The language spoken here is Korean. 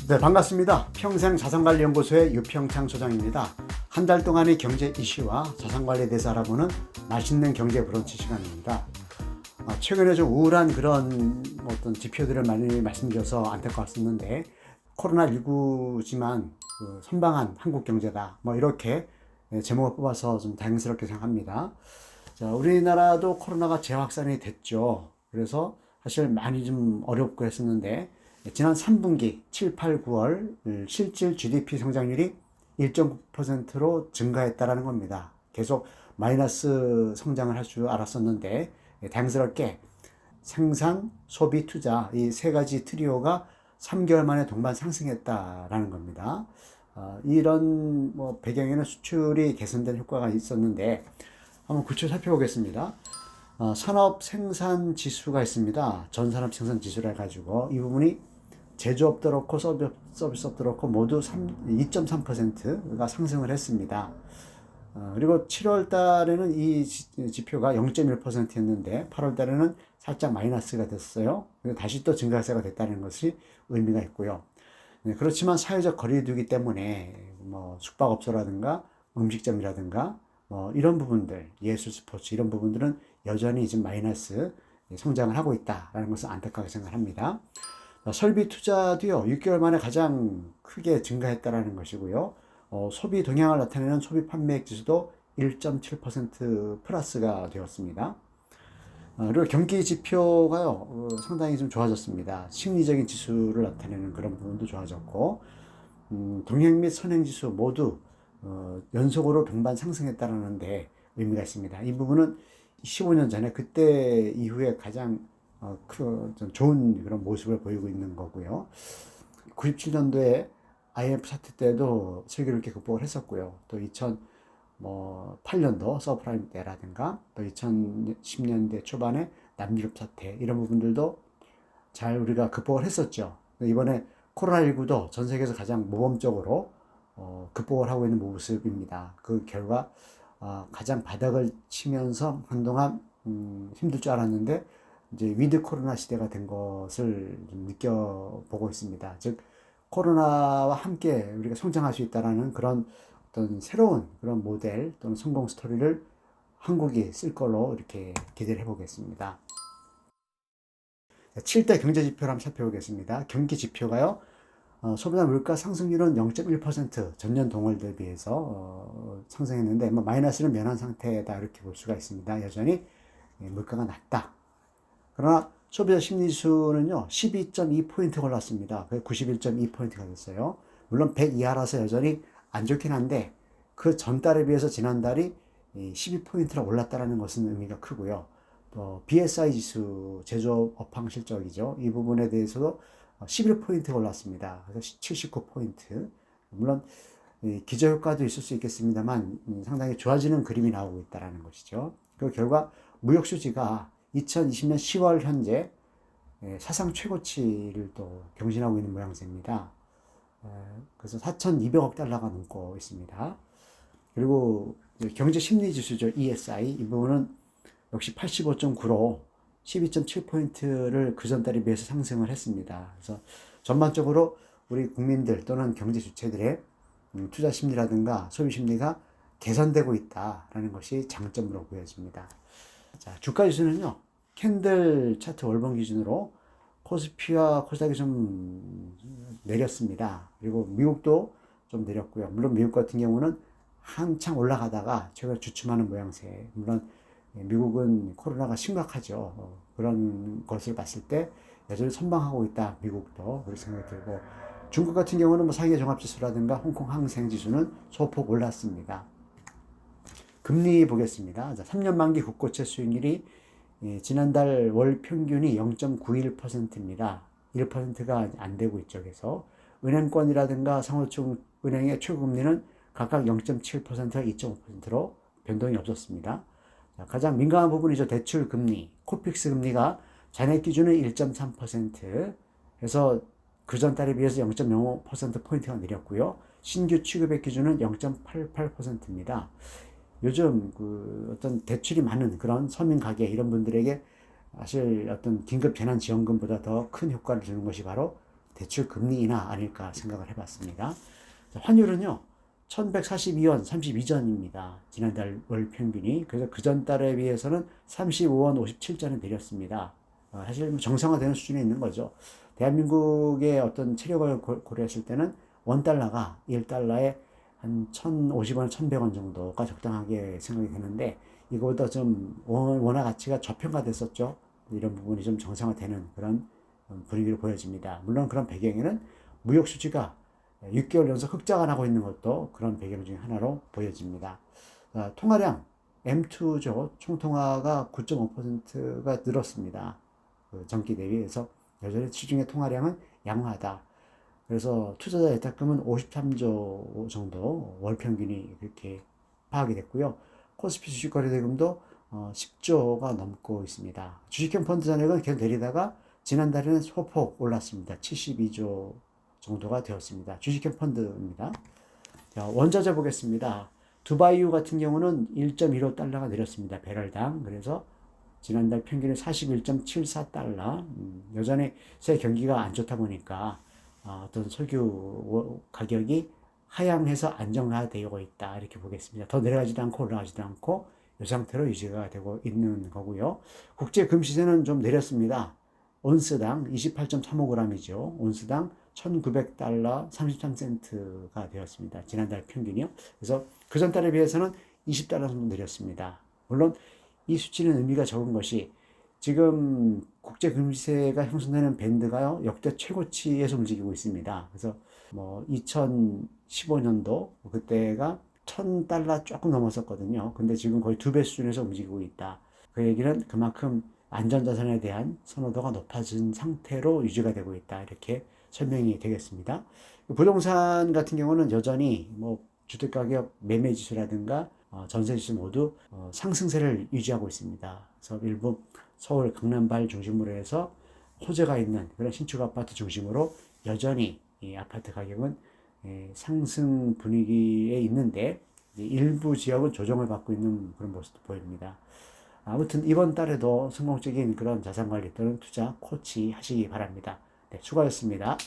네, 반갑습니다. 평생자산관리연구소의 유평창 소장입니다. 한 달 동안의 경제 이슈와 자산관리에 대해서 알아보는 맛있는 경제 브런치 시간입니다. 최근에 좀 우울한 그런 어떤 지표들을 많이 말씀드려서 안타까웠었는데, 코로나19지만 선방한 한국 경제다, 이렇게 제목을 뽑아서 좀 다행스럽게 생각합니다. 자, 우리나라도 코로나가 재확산이 됐죠. 그래서 사실 많이 좀 어렵고 했었는데, 지난 3분기 7, 8, 9월 실질 GDP 성장률이 1.9%로 증가했다라는 겁니다. 계속 마이너스 성장을 할 줄 알았었는데, 다행스럽게 생산, 소비, 투자 이 세 가지 트리오가 3개월 만에 동반 상승했다라는 겁니다. 이런 배경에는 수출이 개선된 효과가 있었는데, 한번 구체적으로 살펴보겠습니다. 산업 생산 지수가 있습니다. 전산업 생산 지수를 가지고 이 부분이 제조업도 그렇고 서비스업도 그렇고 모두 2.3%가 상승을 했습니다. 그리고 7월 달에는 이 지표가 0.1%였는데 8월 달에는 살짝 마이너스가 됐어요. 다시 또 증가세가 됐다는 것이 의미가 있고요. 그렇지만 사회적 거리두기 때문에 숙박업소라든가 음식점이라든가 이런 부분들, 예술, 스포츠 이런 부분들은 여전히 지금 마이너스 성장을 하고 있다라는 것을 안타깝게 생각합니다. 설비 투자도요, 6개월 만에 가장 크게 증가했다라는 것이고요. 소비 동향을 나타내는 소비 판매액 지수도 1.7% 플러스가 되었습니다. 그리고 경기 지표가요, 상당히 좀 좋아졌습니다. 심리적인 지수를 나타내는 그런 부분도 좋아졌고, 동행 및 선행 지수 모두 연속으로 동반 상승했다는 데 의미가 있습니다. 이 부분은 15년 전에 그때 이후에 가장 좋은 그런 모습을 보이고 있는 거고요. 97년도에 IMF 사태 때도 슬기롭게 극복을 했었고요. 또 2008년도 서프라임 때라든가 또 2010년대 초반에 남유럽 사태 이런 부분들도 잘 우리가 극복을 했었죠. 이번에 코로나19도 전 세계에서 가장 모범적으로 극복을 하고 있는 모습입니다. 그 결과 가장 바닥을 치면서 한동안 힘들 줄 알았는데 이제 위드 코로나 시대가 된 것을 좀 느껴보고 있습니다. 즉 코로나와 함께 우리가 성장할 수 있다라는 그런 어떤 새로운 그런 모델 또는 성공 스토리를 한국이 쓸 걸로 이렇게 기대를 해보겠습니다. 7대 경제 지표를 한번 살펴보겠습니다. 경기 지표가요, 소비자 물가 상승률은 0.1% 전년 동월 대비해서 상승했는데 마이너스는 면한 상태다 이렇게 볼 수가 있습니다. 여전히 물가가 낮다. 그러나 소비자 심리지수는요 12.2포인트 올랐습니다. 91.2포인트가 됐어요. 물론 100 이하라서 여전히 안 좋긴 한데 그 전달에 비해서 지난달이 12포인트나 올랐다는 것은 의미가 크고요. 또 BSI 지수 제조업 업황 실적이죠. 이 부분에 대해서도 11포인트가 올랐습니다. 그래서 79포인트. 물론 기저효과도 있을 수 있겠습니다만 상당히 좋아지는 그림이 나오고 있다는 것이죠. 그 결과 무역수지가 2020년 10월 현재 사상 최고치를 또 경신하고 있는 모양새입니다. 그래서 4,200억 달러가 넘고 있습니다. 그리고 경제 심리 지수죠. ESI. 이 부분은 역시 85.9로 12.7포인트를 그 전달에 비해서 상승을 했습니다. 그래서 전반적으로 우리 국민들 또는 경제 주체들의 투자 심리라든가 소비 심리가 개선되고 있다라는 것이 장점으로 보여집니다. 자, 주가 지수는요, 캔들 차트 월봉 기준으로 코스피와 코스닥이 좀 내렸습니다. 그리고 미국도 좀 내렸고요. 물론 미국 같은 경우는 한창 올라가다가 최근 주춤하는 모양새. 물론 미국은 코로나가 심각하죠. 그런 것을 봤을 때 여전히 선방하고 있다. 미국도 그렇게 생각이 들고, 중국 같은 경우는 상해 종합지수라든가 홍콩 항생지수는 소폭 올랐습니다. 금리 보겠습니다. 3년 만기 국고채 수익률이 지난달 월 평균이 0.91%입니다. 1%가 안 되고 있죠. 그래서 은행권이라든가 상호chung 은행의 최고금리는 각각 0.7%와 2.5%로 변동이 없었습니다. 가장 민감한 부분이죠. 대출 금리, 코픽스 금리가 잔액 기준은 1.3%, 그래서 그 전달에 비해서 0.05%포인트가 내렸고요. 신규 취급액 기준은 0.88%입니다. 요즘 어떤 대출이 많은 그런 서민 가게 이런 분들에게 사실 어떤 긴급 재난 지원금보다 더 큰 효과를 주는 것이 바로 대출 금리 인하 아닐까 생각을 해봤습니다. 자, 환율은요, 1142원 32전입니다. 지난달 월 평균이. 그래서 그 전달에 비해서는 35원 57전에 내렸습니다. 사실 정상화되는 수준에 있는 거죠. 대한민국의 어떤 체력을 고려했을 때는 원달러가 1달러에 한 1,050원, 1,100원 정도가 적당하게 생각이 되는데, 이거보다 좀 원화 가치가 저평가됐었죠. 이런 부분이 좀 정상화되는 그런 분위기를 보여집니다. 물론 그런 배경에는 무역 수지가 6개월 연속 흑자가 나고 있는 것도 그런 배경 중에 하나로 보여집니다. 통화량 M2죠. 총통화가 9.5%가 늘었습니다. 그 전기 대비해서 여전히 시중의 통화량은 양호하다. 그래서 투자자 예탁금은 53조 정도 월 평균이 그렇게 파악이 됐고요. 코스피 주식 거래 대금도 10조가 넘고 있습니다. 주식형 펀드 잔액은 계속 내리다가 지난달에는 소폭 올랐습니다. 72조 정도가 되었습니다. 주식형 펀드입니다. 자, 원자재 보겠습니다. 두바이유 같은 경우는 1.15달러가 내렸습니다. 배럴당. 그래서 지난달 평균이 41.74달러. 여전히 새 경기가 안 좋다 보니까 어떤 석유 가격이 하향해서 안정화되고 있다. 이렇게 보겠습니다. 더 내려가지도 않고 올라가지도 않고 이 상태로 유지가 되고 있는 거고요. 국제 금시세는 좀 내렸습니다. 온스당 28.35g이죠. 온스당 1900달러 33센트가 되었습니다. 지난달 평균이요. 그래서 그 전달에 비해서는 20달러 정도 내렸습니다. 물론 이 수치는 의미가 적은 것이 지금 국제 금리세가 형성되는 밴드가요, 역대 최고치에서 움직이고 있습니다. 그래서 뭐 2015년도 그때가 1000달러 조금 넘었었거든요. 근데 지금 거의 2배 수준에서 움직이고 있다. 그 얘기는 그만큼 안전자산에 대한 선호도가 높아진 상태로 유지가 되고 있다. 이렇게 설명이 되겠습니다. 부동산 같은 경우는 여전히 뭐 주택가격 매매 지수라든가 전세 지수 모두 상승세를 유지하고 있습니다. 그래서 일부 서울 강남발 중심으로 해서 호재가 있는 그런 신축 아파트 중심으로 여전히 이 아파트 가격은 상승 분위기에 있는데 일부 지역은 조정을 받고 있는 그런 모습도 보입니다. 아무튼 이번 달에도 성공적인 그런 자산 관리 또는 투자 코치 하시기 바랍니다. 네, 수고하셨습니다.